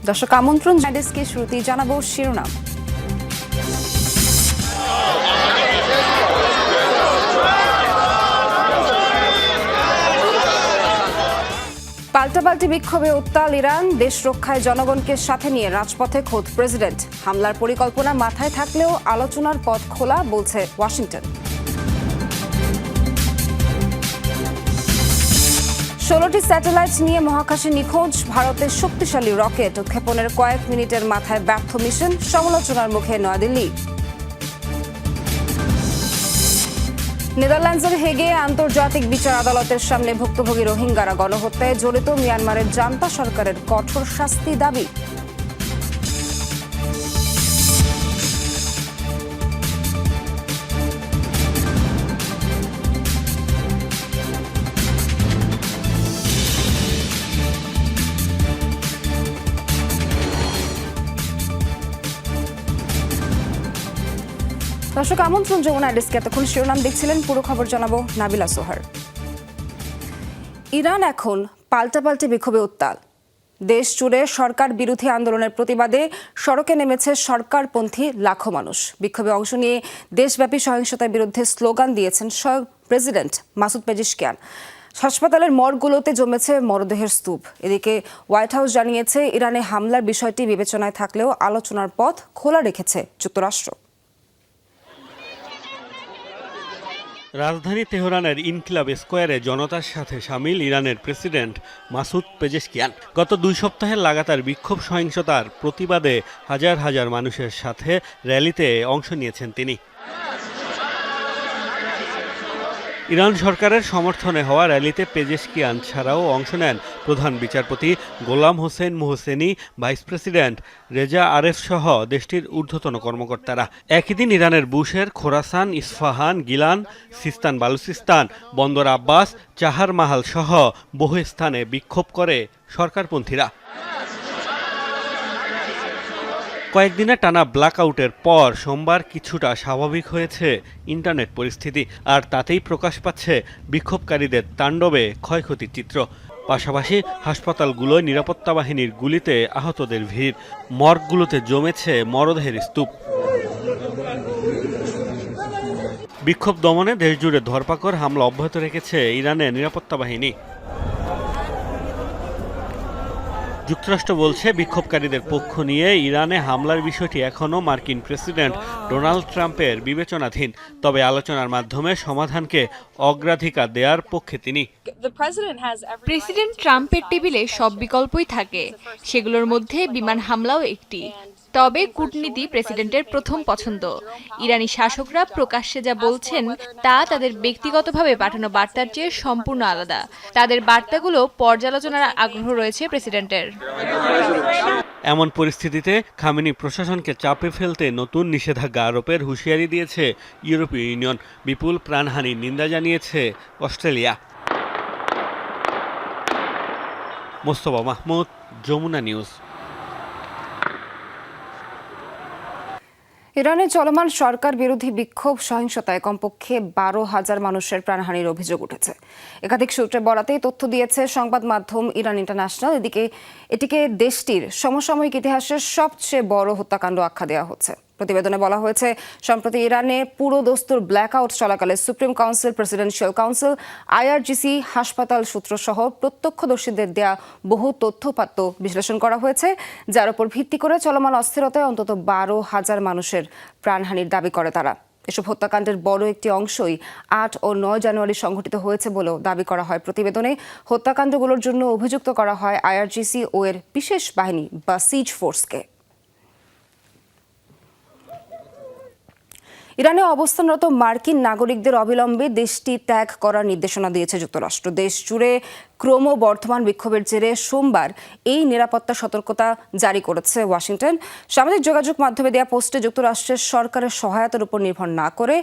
দর্শক আমন্ত্রণ ডেস্কে শুরুতে জানাবো শিরোনাম। পাল্টাপাল্টি বিক্ষোভে উত্তাল ইরান, দেশ রক্ষায় জনগণকে সাথে নিয়ে রাজপথে খোদ প্রেসিডেন্ট। হামলার পরিকল্পনা মাথায় থাকলেও আলোচনার পথ খোলা বলছে ওয়াশিংটন। 16টি স্যাটেলাইট নিয়ে মহাকাশে নিখোঁজ ভারতের শক্তিশালী রকেট উৎক্ষেপণের কয়েক মিনিটের মাথায় ব্যর্থ মিশন, সমালোচনার মুখে নয়াদিল্লি। নেদারল্যান্ডসের হেগে আন্তর্জাতিক বিচার আদালতের সামনে ভুক্তভোগী রোহিঙ্গারা গণহত্যায় জড়িত মিয়ানমারের জান্তা সরকারের কঠোর শাস্তি দাবি। দর্শক আমন্ত্রণ যমুনা ডেস্কে এতক্ষণ শিরোনাম দেখছিলেন, পুরো খবর জানাবো নাবিলা সোহার। ইরান এখন পাল্টাপাল্টি বিক্ষোভে উত্তাল। দেশ জুড়ে সরকার বিরোধী আন্দোলনের প্রতিবাদে সড়কে নেমেছে সরকারপন্থী লাখো মানুষ। বিক্ষোভে অংশ নিয়ে দেশব্যাপী সহিংসতার বিরুদ্ধে স্লোগান দিয়েছেন স্বয়ং প্রেসিডেন্ট মাসুদ পেজিশকিয়ান। হাসপাতালের মর্গগুলোতে জমেছে মরদেহের স্তূপ। এদিকে হোয়াইট হাউস জানিয়েছে ইরানে হামলার বিষয়টি বিবেচনায় থাকলেও আলোচনার পথ খোলা রেখেছে যুক্তরাষ্ট্র। রাজধানী তেহরানের ইনকিলাব স্কোয়ারে জনতার সাথে সামিল ইরানের প্রেসিডেন্ট মাসুদ পেজেশকিয়ান। গত 2 সপ্তাহের লাগাতার বিক্ষোভ সহিংসতার প্রতিবাদে হাজার হাজার মানুষের সাথে র্যালিতে অংশ নিয়েছেন তিনি। ইরান সরকারের সমর্থনে হওয়া র্যালিতে পেজেশকিয়ান ছাড়াও অংশ নেন প্রধান বিচারপতি Gholam Hossein Mohseni, vice president Reza Aref সহ দেশটির ঊর্ধ্বতন কর্মকর্তারা। একই দিন ইরানের বুশের Khorasan, Isfahan, Gilan, Sistan Baluchestan, Bandar Abbas, Chahar মাহাল সহ বহু স্থানে বিক্ষোভ করে সরকারপন্থীরা। কয়েকদিনে টানা ব্ল্যাকআউটের পর সোমবার কিছুটা স্বাভাবিক হয়েছে ইন্টারনেট পরিস্থিতি, আর তাতেই প্রকাশ পাচ্ছে বিক্ষোভকারীদের তাণ্ডবে ক্ষয়ক্ষতির চিত্র। পাশাপাশি হাসপাতালগুলোয় নিরাপত্তা বাহিনীর গুলিতে আহতদের ভিড়, মর্গগুলোতে জমেছে মরদেহের স্তূপ। বিক্ষোভ দমনে দেশজুড়ে ধরপাকড়, হামলা অব্যাহত রেখেছে ইরানের নিরাপত্তা বাহিনী। যুক্তরাষ্ট্র বলছে বিক্ষোভকারীদের পক্ষ নিয়ে ইরানে হামলার বিষয়টি এখনও মার্কিন প্রেসিডেন্ট ডোনাল্ড ট্রাম্পের বিবেচনাধীন, তবে আলোচনার মাধ্যমে সমাধানকে অগ্রাধিকার দেওয়ার পক্ষে তিনি। প্রেসিডেন্ট ট্রাম্পের টেবিলে সব বিকল্পই থাকে, সেগুলোর মধ্যে বিমান হামলাও একটি। তবে কূটনীতি প্রেসিডেন্টের প্রথম পছন্দ। ইরানি শাসকরা প্রকাশ্যে যা বলছেন তা তাদের ব্যক্তিগতভাবে পাঠানো বার্তার চেয়ে সম্পূর্ণ আলাদা। তাদের বার্তাগুলো পর্যালোচনার আগ্রহ রয়েছে প্রেসিডেন্টের। এমন পরিস্থিতিতে খামেনি প্রশাসনকে চাপে ফেলতে নতুন নিষেধাজ্ঞা আরোপের হুঁশিয়ারি দিয়েছে ইউরোপীয় ইউনিয়ন। বিপুল প্রাণহানির নিন্দা জানিয়েছে অস্ট্রেলিয়া। মোস্তফা মাহমুদ, যমুনা নিউজ। ইরানে চলমান সরকার বিরোধী বিক্ষোভ সহিংসতায় কমপক্ষে 12,000 মানুষের প্রাণহানির অভিযোগ উঠেছে। একাধিক সূত্রে বরাতেই তথ্য দিয়েছে সংবাদ মাধ্যম ইরান ইন্টারন্যাশনাল। এটিকে দেশটির সমসাময়িক ইতিহাসের সবচেয়ে বড় হত্যাকাণ্ড আখ্যা দেওয়া হচ্ছে। প্রতিবেদনে বলা হয়েছে, সম্প্রতি ইরানে পুরো দস্তুর ব্ল্যাকআউট চলাকালে supreme council, presidential council, IRGC, হাসপাতাল সূত্র সহ প্রত্যক্ষদর্শীদের দেয়া বহু তথ্যপাত্য বিশ্লেষণ করা হয়েছে, যার উপর ভিত্তি করে চলমান অস্থিরতায় অন্তত 12,000 মানুষের প্রাণহানির দাবি করে তারা। এসব হত্যাকাণ্ডের বড় একটি অংশই 8 ও 9 জানুয়ারি সংঘটিত হয়েছে বলেও দাবি করা হয় প্রতিবেদনে। হত্যাকাণ্ডগুলোর জন্য অভিযুক্ত করা হয় আইআরজিসি ও এর বিশেষ বাহিনী বা সিজ ফোর্সকে। ইরানে অবস্থানরত মার্কিন নাগরিকদের অবিলম্বে দেশটি ত্যাগ করার নির্দেশনা দিয়েছে যুক্তরাষ্ট্র। দেশ জুড়ে ক্রমবর্ধমান বিক্ষোভের জেরে সোমবার এই নিরাপত্তা সতর্কতা জারি করেছে ওয়াশিংটন। সামাজিক যোগাযোগ মাধ্যমে দেয়া পোস্টে যুক্তরাষ্ট্রের সরকারের সহায়তার উপর নির্ভর না করে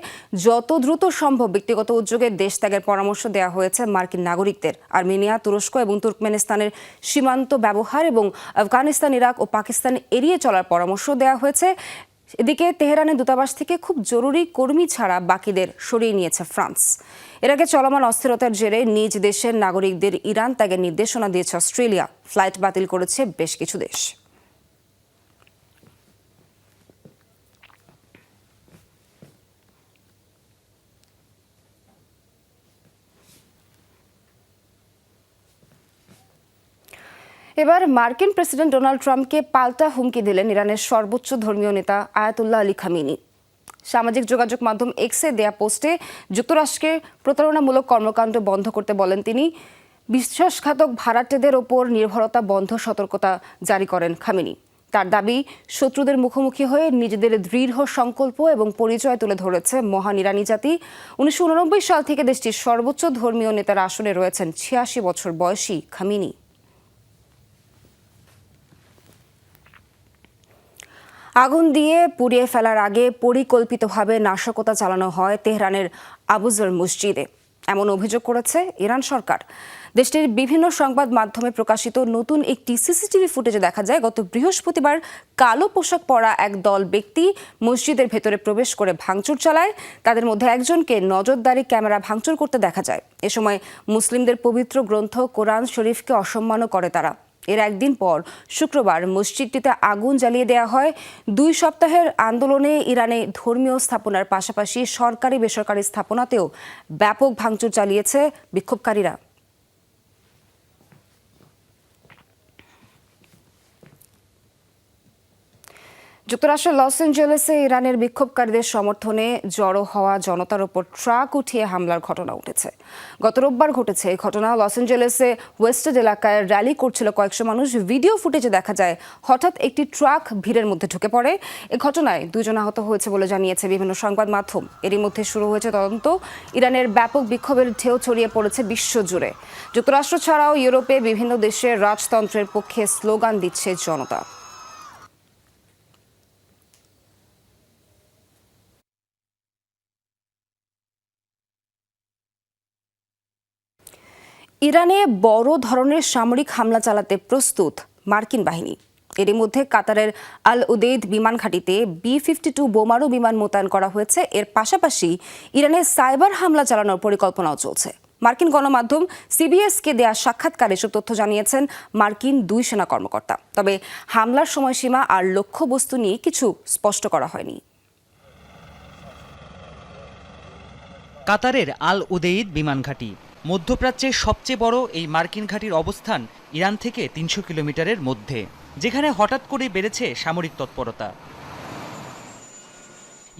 যত দ্রুত সম্ভব ব্যক্তিগত উদ্যোগে দেশ ত্যাগের পরামর্শ দেওয়া হয়েছে মার্কিন নাগরিকদের। আর্মেনিয়া, তুরস্ক এবং তুর্কমেনিস্তানের সীমান্ত ব্যবহার এবং আফগানিস্তান, ইরাক ও পাকিস্তান এড়িয়ে চলার পরামর্শ দেওয়া হয়েছে। এদিকে তেহরানের দূতাবাস থেকে খুব জরুরি কর্মী ছাড়া বাকিদের সরিয়ে নিয়েছে ফ্রান্স। এর আগে চলমান অস্থিরতার জেরে নিজ দেশের নাগরিকদের ইরান ত্যাগের নির্দেশনা দিয়েছে অস্ট্রেলিয়া। ফ্লাইট বাতিল করেছে বেশ কিছু দেশ। এবার মার্কিন প্রেসিডেন্ট ডোনাল্ড ট্রাম্পকে পাল্টা হুমকি দিলেন ইরানের সর্বোচ্চ ধর্মীয় নেতা আয়াতুল্লাহ আলী খামেনি। সামাজিক যোগাযোগ মাধ্যম এক্সে দেয়া পোস্টে যুক্তরাষ্ট্রকে প্রতারণামূলক কর্মকাণ্ড বন্ধ করতে বলেন তিনি। বিশ্বাসঘাতক ভাড়াটেদের ওপর নির্ভরতা বন্ধ সতর্কতা জারি করেন খামেনি। তার দাবি, শত্রুদের মুখোমুখি হয়ে নিজেদের দৃঢ় সংকল্প এবং পরিচয় তুলে ধরেছে মহান ইরানি জাতি। 1989 সাল থেকে দেশটির সর্বোচ্চ ধর্মীয় নেতার আসনে রয়েছেন 86 বছর বয়সী খামেনি। আগুন দিয়ে পুড়িয়ে ফেলার আগে পরিকল্পিতভাবে নাশকতা চালানো হয় তেহরানের আবুজর মসজিদে, এমন অভিযোগ করেছে ইরান সরকার। দেশটির বিভিন্ন সংবাদ মাধ্যমে প্রকাশিত নতুন একটি সিসিটিভি ফুটেজে দেখা যায়, গত বৃহস্পতিবার কালো পোশাক পরা এক দল ব্যক্তি মসজিদের ভেতরে প্রবেশ করে ভাঙচুর চালায়। তাদের মধ্যে একজনকে নজরদারি ক্যামেরা ভাঙচুর করতে দেখা যায়। এ সময় মুসলিমদের পবিত্র গ্রন্থ কোরআন শরীফকে অসম্মানও করে তারা। এর একদিন পর শুক্রবার মসজিদটিতে আগুন জ্বালিয়ে দেওয়া হয়। 2 সপ্তাহের আন্দোলনে ইরানে ধর্মীয় স্থাপনার পাশাপাশি সরকারি বেসরকারি স্থাপনাতেও ব্যাপক ভাঙচুর চালিয়েছে বিক্ষোভকারীরা। যুক্তরাষ্ট্রের লস অ্যাঞ্জেলেসে ইরানের বিক্ষোভকারীদের সমর্থনে জড়ো হওয়া জনতার উপর ট্রাক উঠিয়ে হামলার ঘটনা উঠেছে। গত রোববার ঘটেছে এই ঘটনা। লস অ্যাঞ্জেলেসে ওয়েস্টেড এলাকায় র্যালি করছিল কয়েকশো মানুষ। ভিডিও ফুটেজে দেখা যায় হঠাৎ একটি ট্রাক ভিড়ের মধ্যে ঢুকে পড়ে। এ ঘটনায় 2 জন আহত হয়েছে বলে জানিয়েছে বিভিন্ন সংবাদ মাধ্যম। এরই মধ্যে শুরু হয়েছে তদন্ত। ইরানের ব্যাপক বিক্ষোভের ঢেউ ছড়িয়ে পড়েছে বিশ্বজুড়ে। যুক্তরাষ্ট্র ছাড়াও ইউরোপে বিভিন্ন দেশে রাজতন্ত্রের পক্ষে স্লোগান দিচ্ছে জনতা। ইরানে বড় ধরনের সামরিক হামলা চালাতে প্রস্তুত মার্কিন বাহিনী। এরই মধ্যে কাতারের আল উদেইদ বিমান ঘাঁটিতে B-52 বোমারু বিমান মোতায়েন করা হয়েছে। এর পাশাপাশি ইরানে সাইবার হামলা চালানোর পরিকল্পনাও চলছে। মার্কিন গণমাধ্যম CBS-কে দেয়া সাক্ষাৎকারে এসব তথ্য জানিয়েছেন মার্কিন 2 সেনা কর্মকর্তা। তবে হামলার সময়সীমা আর লক্ষ্যবস্তু নিয়ে কিছু স্পষ্ট করা হয়নি। কাতারের আল উদেইদ বিমান ঘাঁটি মধ্যপ্রাচ্যের সবচেয়ে বড় এই মার্কিন ঘাঁটির অবস্থান ইরান থেকে 300 কিলোমিটারের মধ্যে, যেখানে হঠাৎ করে বেড়েছে সামরিক তৎপরতা।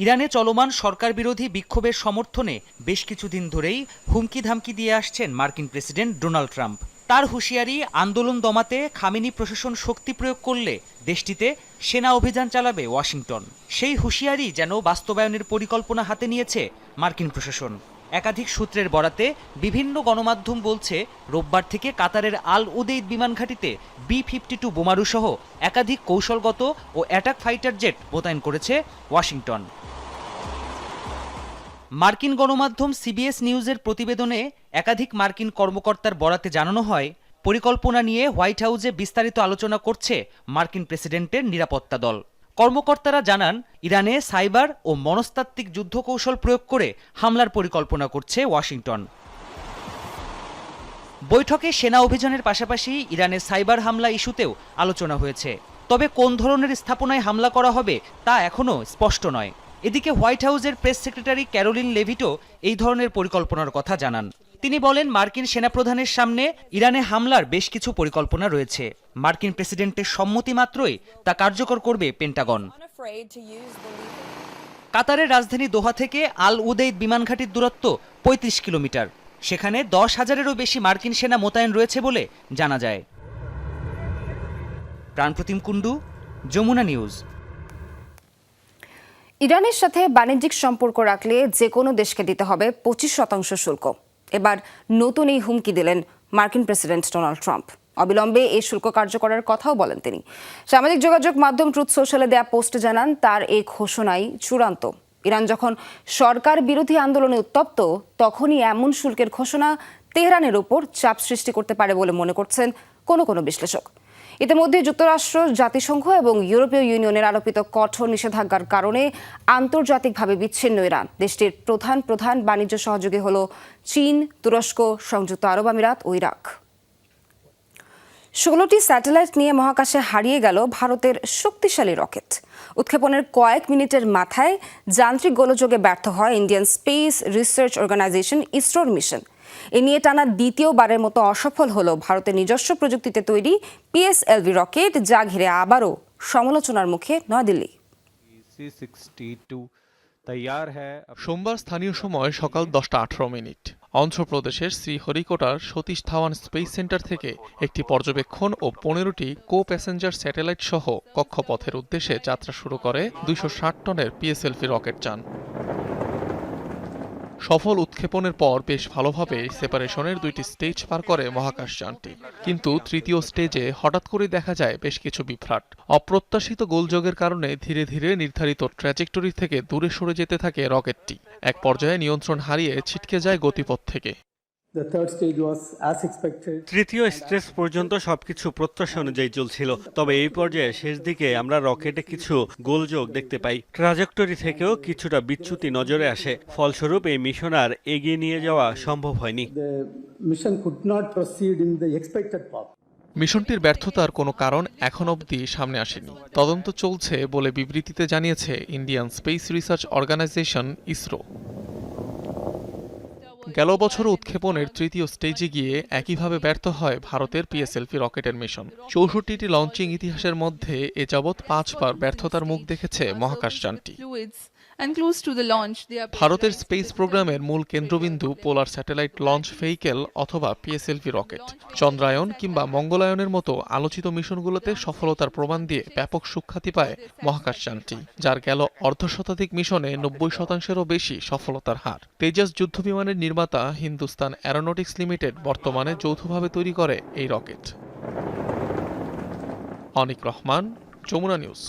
ইরানে চলমান সরকার বিরোধী বিক্ষোভের সমর্থনে বেশ কিছুদিন ধরেই হুমকি ধামকি দিয়ে আসছেন মার্কিন প্রেসিডেন্ট ডোনাল্ড ট্রাম্প। তার হুঁশিয়ারি, আন্দোলন দমাতে খামেনি প্রশাসন শক্তি প্রয়োগ করলে দেশটিতে সেনা অভিযান চালাবে ওয়াশিংটন। সেই হুঁশিয়ারি যেন বাস্তবায়নের পরিকল্পনা হাতে নিয়েছে মার্কিন প্রশাসন। একাধিক সূত্রের বরাতে বিভিন্ন গণমাধ্যম বলছে, রোববার থেকে কাতারের আল উদেইদ বিমান ঘাঁটিতে B-52 বোমারু সহ একাধিক কৌশলগত ও অ্যাটাক ফাইটার জেট মোতায়েন করেছে ওয়াশিংটন। মার্কিন গণমাধ্যম CBS নিউজের প্রতিবেদনে একাধিক মার্কিন কর্মকর্তার বরাতে জানানো হয়, পরিকল্পনা নিয়ে হোয়াইট হাউসে বিস্তারিত আলোচনা করছে মার্কিন প্রেসিডেন্টের নিরাপত্তা দল। কর্মকর্তারা জানান, ইরানে সাইবার ও মনস্তাত্ত্বিক যুদ্ধ কৌশল প্রয়োগ করে হামলার পরিকল্পনা করছে ওয়াশিংটন। বৈঠকে সেনা অভিযানের পাশাপাশি ইরানের সাইবার হামলা ইস্যুতেও আলোচনা হয়েছে। তবে কোন ধরনের স্থাপনায় হামলা করা হবে তা এখনও স্পষ্ট নয়। এদিকে হোয়াইট হাউসের প্রেস সেক্রেটারি ক্যারোলিন লেভিটো এই ধরনের পরিকল্পনার কথা জানান। তিনি বলেন, মার্কিন সেনাপ্রধানের সামনে ইরানে হামলার বেশ কিছু পরিকল্পনা রয়েছে। মার্কিন প্রেসিডেন্টের সম্মতি মাত্রই তা কার্যকর করবে পেন্টাগন। কাতারের রাজধানী দোহা থেকে আল উদেইদ বিমান ঘাঁটির দূরত্ব 35 কিলোমিটার। সেখানে 10,000-এরও বেশি মার্কিন সেনা মোতায়েন রয়েছে বলে জানা যায়। প্রাণপ্রতিম কুণ্ডু, যমুনা নিউজ। ইরানের সাথে বাণিজ্যিক সম্পর্ক রাখলে যে কোনো দেশকে দিতে হবে 25% শুল্ক। এবার নতুন এই হুমকি দিলেন মার্কিন প্রেসিডেন্ট ডোনাল্ড ট্রাম্প। অবিলম্বে এই শুল্ক কার্যকরের কথাও বলেন তিনি। সামাজিক যোগাযোগ মাধ্যম ট্রুথ সোশ্যালে দেয়া পোস্টে জানান, তার এই ঘোষণাই চূড়ান্ত। ইরান যখন সরকার বিরোধী আন্দোলনে উত্তপ্ত, তখনই এমন শুল্কের ঘোষণা তেহরানের উপর চাপ সৃষ্টি করতে পারে বলে মনে করছেন কোনো বিশ্লেষক। ইতিমধ্যে যুক্তরাষ্ট্র, জাতিসংঘ এবং ইউরোপীয় ইউনিয়নের আরোপিত কঠোর নিষেধাজ্ঞার কারণে আন্তর্জাতিকভাবে বিচ্ছিন্ন ইরান। দেশটির প্রধান বাণিজ্য সহযোগী হল চীন, তুরস্ক, সংযুক্ত আরব আমিরাত ও ইরাক। 16টি স্যাটেলাইট নিয়ে মহাকাশে হারিয়ে গেল ভারতের শক্তিশালী রকেট। উৎক্ষেপণের কয়েক মিনিটের মাথায় যান্ত্রিক গোলযোগে ব্যর্থ হয় ইন্ডিয়ান স্পেস রিসার্চ অর্গানাইজেশন ইসরোর মিশন। এ নিয়ে টানা দ্বিতীয়বারের মতো অসফল হলো ভারতের নিজস্ব প্রযুক্তিতে তৈরি পিএসএলভি রকেট, যা ঘিরে আবারও সমালোচনার মুখে নয়াদিল্লি। সোমবার স্থানীয় সময় সকাল 10:18 অন্ধ্রপ্রদেশের শ্রীহরিকোটার সতীশ ধাওয়ান স্পেস সেন্টার থেকে একটি পর্যবেক্ষণ ও 15টি কো প্যাসেঞ্জার স্যাটেলাইট সহ কক্ষপথের উদ্দেশ্যে যাত্রা শুরু করে 260 টনের পিএসএলভি রকেট যান। সফল উৎক্ষেপণের পর বেশ ভালোভাবে সেপারেশনের 2টি স্টেজ পার করে মহাকাশযানটি, কিন্তু তৃতীয় স্টেজে হঠাৎ করে দেখা যায় বেশ কিছু বিভ্রাট। অপ্রত্যাশিত গোলযোগের কারণে ধীরে ধীরে নির্ধারিত ট্র্যাজেক্টরি থেকে দূরে সরে যেতে থাকে রকেটটি। এক পর্যায়ে নিয়ন্ত্রণ হারিয়ে ছিটকে যায় গতিপথ থেকে। তৃতীয় স্টেজ পর্যন্ত সবকিছু প্রত্যাশা অনুযায়ী চলছিল, তবে এই পর্যায়ে শেষ দিকে আমরা রকেটে কিছু গোলযোগ দেখতে পাই। ট্রাজেক্টরি থেকেও কিছুটা বিচ্যুতি নজরে আসে। ফলস্বরূপ এই মিশন আর এগিয়ে নিয়ে যাওয়া সম্ভব হয়নি। মিশনটির ব্যর্থতার কোনো কারণ এখন অবধি সামনে আসেনি। তদন্ত চলছে বলে বিবৃতিতে জানিয়েছে Indian space research organisation ISRO. গেল বছর উৎক্ষেপণের তৃতীয় স্টেজে গিয়ে একইভাবে ব্যর্থ হয় ভারতের পিএসএলভি রকেটের মিশন। 64টি লঞ্চিং ইতিহাসের মধ্যে এ যাবৎ 5 বার ব্যর্থতার মুখ দেখেছে মহাকাশযানটি। ভারতের স্পেস প্রোগ্রামের মূল কেন্দ্রবিন্দু পোলার স্যাটেলাইট লঞ্চ ভেহিকেল অথবা পিএসএলভি রকেট। চন্দ্রায়ন কিংবা মঙ্গলায়নের মতো আলোচিত মিশনগুলোতে সফলতার প্রমাণ দিয়ে ব্যাপক সুখ্যাতি পায় মহাকাশযানটি, যার গেল অর্ধশতাধিক মিশনে 90%-এরও বেশি সফলতার হার। তেজাস যুদ্ধবিমানের নির্মাতা হিন্দুস্তান অ্যারোনটিক্স লিমিটেড বর্তমানে যৌথভাবে তৈরি করে এই রকেট। অনিক রহমান, যমুনা নিউজ।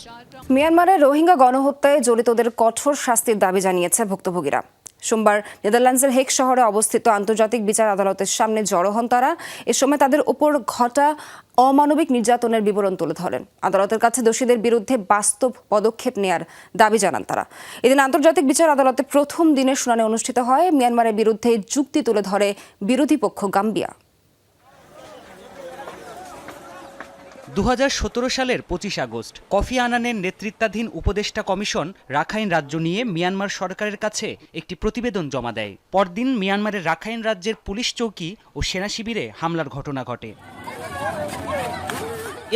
মিয়ানমারে রোহিঙ্গা গণহত্যায় জড়িতদের কঠোর শাস্তির দাবি জানিয়েছে ভুক্তভোগীরা। সোমবার নেদারল্যান্ডসের হেগ শহরে অবস্থিত আন্তর্জাতিক বিচার আদালতের সামনে জড়ো হন তারা। এ সময় তাদের উপর ঘটা অমানবিক নির্যাতনের বিবরণ তুলে ধরেন। আদালতের কাছে দোষীদের বিরুদ্ধে বাস্তব পদক্ষেপ নেয়ার দাবি জানান তারা। এদিন আন্তর্জাতিক বিচার আদালতে প্রথম দিনের শুনানি অনুষ্ঠিত হয়। মিয়ানমারের বিরুদ্ধে যুক্তি তুলে ধরে বিরোধী পক্ষ গাম্বিয়া। 2017 সালের 25 আগস্ট কফি আনানের নেতৃত্বাধীন উপদেষ্টা কমিশন রাখাইন রাজ্য নিয়ে মিয়ানমার সরকারের কাছে একটি প্রতিবেদন জমা দেয়। পরদিন মিয়ানমারের রাখাইন রাজ্যের পুলিশ চৌকি ও সেনা শিবিরে হামলার ঘটনা ঘটে।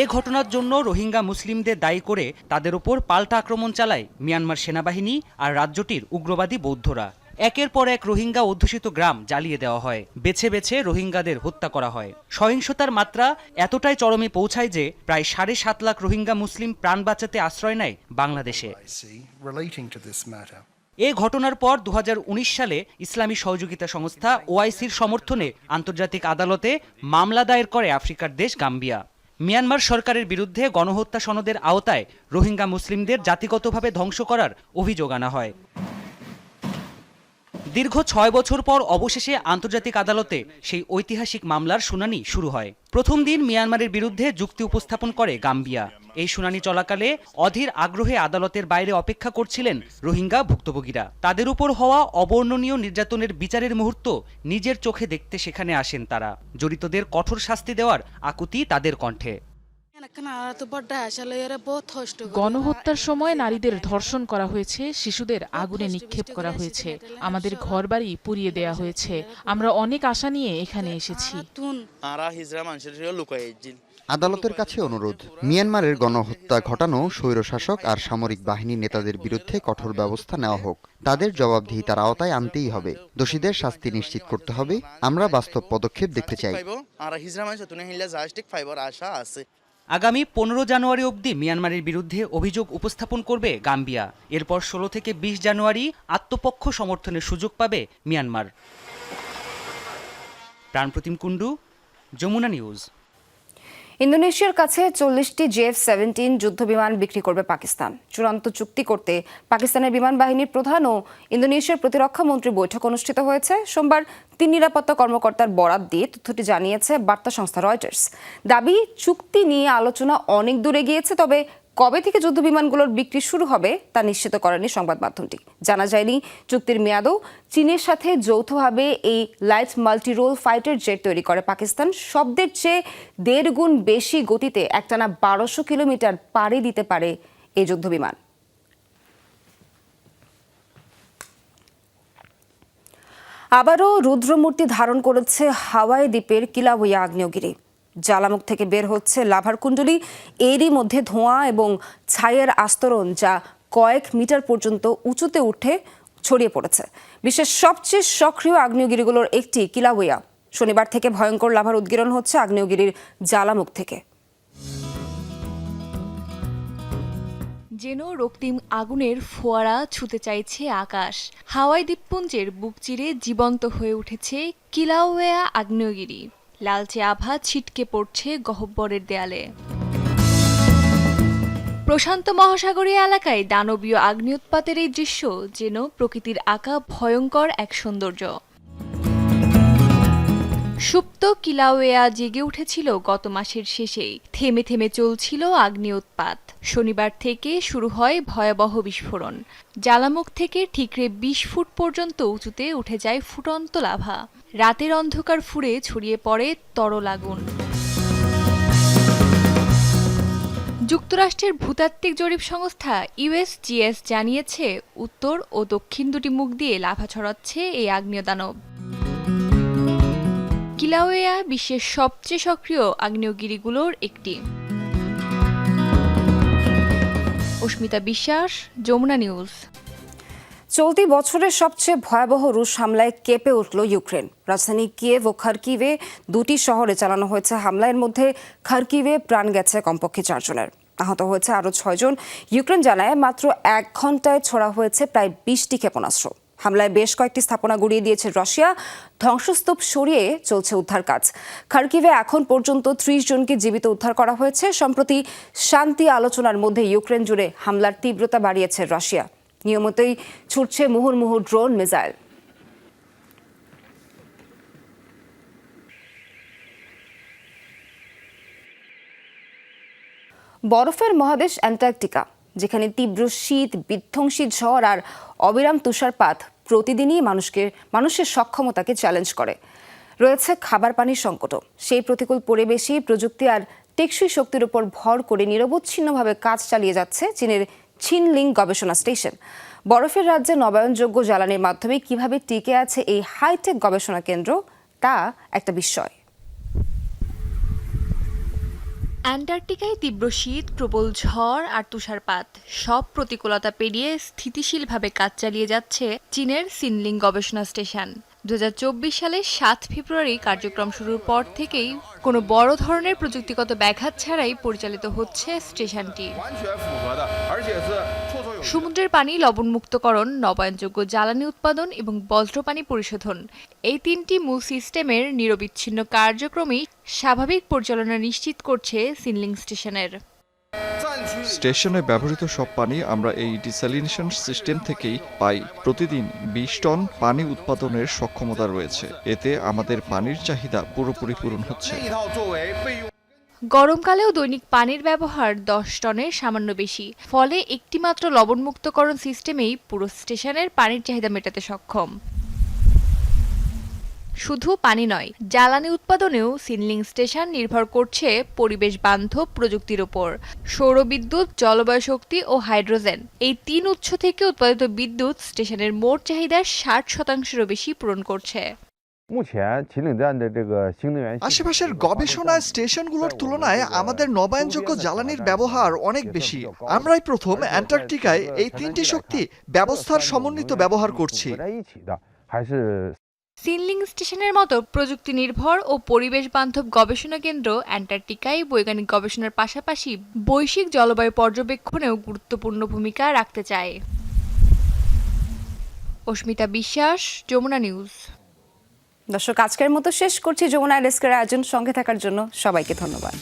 এ ঘটনার জন্য রোহিঙ্গা মুসলিমদের দায়ী করে তাদের উপর পাল্টা আক্রমণ চালায় মিয়ানমার সেনাবাহিনী আর রাজ্যটির উগ্রবাদী বৌদ্ধরা। একের পর এক রোহিঙ্গা অধ্যুষিত গ্রাম জ্বালিয়ে দেওয়া হয়, বেছে বেছে রোহিঙ্গাদের হত্যা করা হয়। সহিংসতার মাত্রা এতটাই চরমে পৌঁছায় যে প্রায় 7.5 লাখ রোহিঙ্গা মুসলিম প্রাণ বাঁচাতে আশ্রয় নেয় বাংলাদেশে। এ ঘটনার পর 2019 সালে ইসলামী সহযোগিতা সংস্থা ওআইসির সমর্থনে আন্তর্জাতিক আদালতে মামলা দায়ের করে আফ্রিকার দেশ গাম্বিয়া। মিয়ানমার সরকারের বিরুদ্ধে গণহত্যা সনদের আওতায় রোহিঙ্গা মুসলিমদের জাতিগতভাবে ধ্বংস করার অভিযোগ আনা হয়। দীর্ঘ 6 বছর পর অবশেষে আন্তর্জাতিক আদালতে সেই ঐতিহাসিক মামলার শুনানি শুরু হয়। প্রথম দিন মিয়ানমারের বিরুদ্ধে যুক্তি উপস্থাপন করে গাম্বিয়া। এই শুনানি চলাকালে অধীর আগ্রহে আদালতের বাইরে অপেক্ষা করছিলেন রোহিঙ্গা ভুক্তভোগীরা। তাদের উপর হওয়া অবর্ণনীয় নির্যাতনের বিচারের মুহূর্ত নিজের চোখে দেখতে সেখানে আসেন তারা। জড়িতদের কঠোর শাস্তি দেওয়ার আকুতি তাদের কণ্ঠে। গণহত্যার সময় নারীদের ধর্ষণ করা হয়েছে, শিশুদের আগুনে নিক্ষেপ করা হয়েছে, আমাদের ঘরবাড়ি পুড়িয়ে দেয়া হয়েছে। আমরা অনেক আশা নিয়ে এখানে এসেছি। আদালতের কাছে অনুরোধ, মিয়ানমারের গণহত্যা ঘটানো স্বৈরশাসক আর সামরিক বাহিনীর নেতাদের বিরুদ্ধে কঠোর ব্যবস্থা নেওয়া হোক। তাদের জবাবদিহিতার আওতায় আনতেই হবে। দোষীদের শাস্তি নিশ্চিত করতে হবে। আমরা বাস্তব পদক্ষেপ দেখতে চাই। আগামী 15 জানুয়ারি অবধি মিয়ানমারের বিরুদ্ধে অভিযোগ উপস্থাপন করবে গাম্বিয়া। এরপর 16 থেকে 20 জানুয়ারি আত্মপক্ষ সমর্থনের সুযোগ পাবে মিয়ানমার। প্রাণপ্রতিম কুণ্ডু, যমুনা নিউজ। ইন্দোনেশিয়ার কাছে 40টি JF-17 যুদ্ধবিমান বিক্রি করবে পাকিস্তান। চূড়ান্ত চুক্তি করতে পাকিস্তানের বিমান বাহিনীর প্রধান ও ইন্দোনেশিয়ার প্রতিরক্ষা মন্ত্রীর বৈঠক অনুষ্ঠিত হয়েছে। সোমবার 3 নিরাপত্তা কর্মকর্তার বরাত দিয়ে তথ্যটি জানিয়েছে বার্তা সংস্থা রয়টার্স। দাবি, চুক্তি নিয়ে আলোচনা অনেক দূরে গিয়েছে, তবে কবে থেকে যুদ্ধবিমানগুলোর বিক্রি শুরু হবে তা নিশ্চিত করেনি সংবাদ মাধ্যমটি। জানা যায়নি চুক্তির মেয়াদও। চীনের সাথে যৌথভাবে এই light multi role fighter jet তৈরি করে পাকিস্তান। শব্দের চেয়ে 1.5 গুণ বেশি গতিতে একটানা 1200 কিলোমিটার পাড়ি দিতে পারে এই যুদ্ধবিমান। আবারও রুদ্রমূর্তি ধারণ করেছে হাওয়াই দ্বীপের কিলাউয়া আগ্নেয়গিরি। জ্বালামুখ থেকে বের হচ্ছে লাভার কুণ্ডলী, এরই মধ্যে ধোঁয়া এবং ছাইয়ের আস্তরণ যা কয়েক মিটার পর্যন্ত উঁচুতে উঠে ছড়িয়ে পড়েছে। বিশ্বের সবচেয়ে সক্রিয় আগ্নেয়গিরিগুলোর একটি কিলাউয়া। শনিবার থেকে ভয়ঙ্কর লাভার উদ্গীরণ হচ্ছে আগ্নেয়গিরির জ্বালামুখ থেকে। যেন রক্তিম আগুনের ফোয়ারা ছুতে চাইছে আকাশ। হাওয়াই দ্বীপপুঞ্জের বুক চিরে জীবন্ত হয়ে উঠেছে কিলাউয়া আগ্নেয়গিরি। লালচে আভা ছিটকে পড়ছে গহ্বরের দেয়ালে। প্রশান্ত মহাসাগরীয় এলাকায় দানবীয় আগ্নেয়োৎপাতের এই দৃশ্য যেন প্রকৃতির আঁকা ভয়ঙ্কর এক সৌন্দর্য। সুপ্ত কিলাউয়া জেগে উঠেছিল গত মাসের শেষেই। থেমে থেমে চলছিল আগ্নেয়োৎপাত। শনিবার থেকে শুরু হয় ভয়াবহ বিস্ফোরণ। জ্বালামুখ থেকে ঠিকরে ২০ ফুট পর্যন্ত উঁচুতে উঠে যায় ফুটন্ত লাভা। রাতের অন্ধকার ফুঁড়ে ছড়িয়ে পড়ে তরল আগুন। যুক্তরাষ্ট্রের ভূতাত্ত্বিক জরিপ সংস্থা USGS জানিয়েছে, উত্তর ও দক্ষিণ দুটি মুখ দিয়ে লাভা ছড়াচ্ছে এই আগ্নেয় দানব। কিলাউয়া বিশ্বের সবচেয়ে সক্রিয় আগ্নেয়গিরিগুলোর একটি। অস্মিতা বিশ্বাস, যমুনা নিউজ। চলতি বছরের সবচেয়ে ভয়াবহ রুশ হামলায় কেঁপে উঠল ইউক্রেন। রাজধানী কিয়েভ ও খার্কিভে দুটি শহরে চালানো হয়েছে হামলা। এর মধ্যে খার্কিভে প্রাণ গেছে কমপক্ষে 4 জনের, আহত হয়েছে আরও 6 জন। ইউক্রেন জানায় মাত্র 1 ঘন্টায় ছোড়া হয়েছে প্রায় 20টি ক্ষেপণাস্ত্র। হামলায় বেশ কয়েকটি স্থাপনা গুঁড়িয়ে দিয়েছে রাশিয়া। ধ্বংসস্তূপ সরিয়ে চলছে উদ্ধার কাজ। খার্কিভে এখন পর্যন্ত 30 জনকে জীবিত উদ্ধার করা হয়েছে। সম্প্রতি শান্তি আলোচনার মধ্যে ইউক্রেন জুড়ে হামলার তীব্রতা বাড়িয়েছে রাশিয়া। নিয়মিতই ছুটছে মুহুর্মুহু ড্রোন, মিসাইল। বরফের মহাদেশ অ্যান্টার্কটিকা, যেখানে তীব্র শীত, বিধ্বংসী ঝড় আর অবিরাম তুষারপাত প্রতিদিনই মানুষের সক্ষমতাকে চ্যালেঞ্জ করে। রয়েছে খাবার পানির সংকটও। সেই প্রতিকূল পরিবেশে প্রযুক্তি আর টেকসই শক্তির উপর ভর করে নিরবচ্ছিন্নভাবে কাজ চালিয়ে যাচ্ছে চীনের ছিনলিং গবেষণা স্টেশন। বরফের রাজ্যে নবায়নযোগ্য জ্বালানির মাধ্যমে কিভাবে টিকে আছে এই হাইটেক গবেষণা কেন্দ্র, তা একটা বিস্ময়। অ্যান্টার্কটিকায় তীব্র শীত, প্রবল ঝড় আর তুষারপাত সব প্রতিকূলতা পেরিয়ে স্থিতিশীলভাবে কাজ চালিয়ে যাচ্ছে চীনের ছিনলিং গবেষণা স্টেশন। 2024 সালের 7 ফেব্রুয়ারি কার্যক্রম শুরুর পর থেকেই কোনো বড় ধরনের প্রযুক্তিগত ব্যাঘাত ছাড়াই পরিচালিত হচ্ছে স্টেশনটি। সমুদ্রের পানি লবণমুক্তকরণ, নবায়নযোগ্য জ্বালানি উৎপাদন এবং বজ্র পানি পরিশোধন, এই 3টি মূল সিস্টেমের নিরবিচ্ছিন্ন কার্যক্রমই স্বাভাবিক পরিচালনা নিশ্চিত করছে ছিনলিং স্টেশনের। স্টেশনে ব্যবহৃত সব পানি আমরা এই ডিস্যালিনেশন সিস্টেম থেকেই পাই। প্রতিদিন 20 টন পানি উৎপাদনের সক্ষমতা রয়েছে। এতে আমাদের পানির চাহিদা পুরোপুরি পূরণ হচ্ছে। গরমকালেও দৈনিক পানির ব্যবহার 10 টনের সামান্য বেশি। ফলে একটিমাত্র লবণমুক্তকরণ সিস্টেমেই পুরো স্টেশনের পানির চাহিদা মেটাতে সক্ষম। শুধু পানি নয়, জ্বালানি উৎপাদনেও ছিনলিং স্টেশন নির্ভর করছে পরিবেশ বান্ধব প্রযুক্তির উপর। সৌরবিদ্যুৎ, জলবায়ু শক্তি ও হাইড্রোজেন, এই 3 উৎস থেকে উৎপাদিত বিদ্যুৎ স্টেশনের মোট চাহিদার 60%-এরও বেশি পূরণ করছে। আশেপাশের গবেষণা স্টেশনগুলোর তুলনায় আমাদের নবায়নযোগ্য জ্বালানির ব্যবহার অনেক বেশি। আমরাই প্রথম অ্যান্টার্কটিকায় এই 3টি শক্তি ব্যবস্থার সমন্বিত ব্যবহার করছি। ছিনলিং স্টেশনের মতো প্রযুক্তি নির্ভর ও পরিবেশ বান্ধব গবেষণা কেন্দ্র অ্যান্টার্কটিকায় বৈজ্ঞানিক গবেষণার পাশাপাশি বৈশ্বিক জলবায়ু পর্যবেক্ষণেও গুরুত্বপূর্ণ ভূমিকা রাখতে চায়। অস্মিতা বিশ্বাস, যমুনা নিউজ। দর্শক, আজকের মতো শেষ করছি যমুনা ডেস্কের আয়োজন। সঙ্গে থাকার জন্য সবাইকে ধন্যবাদ।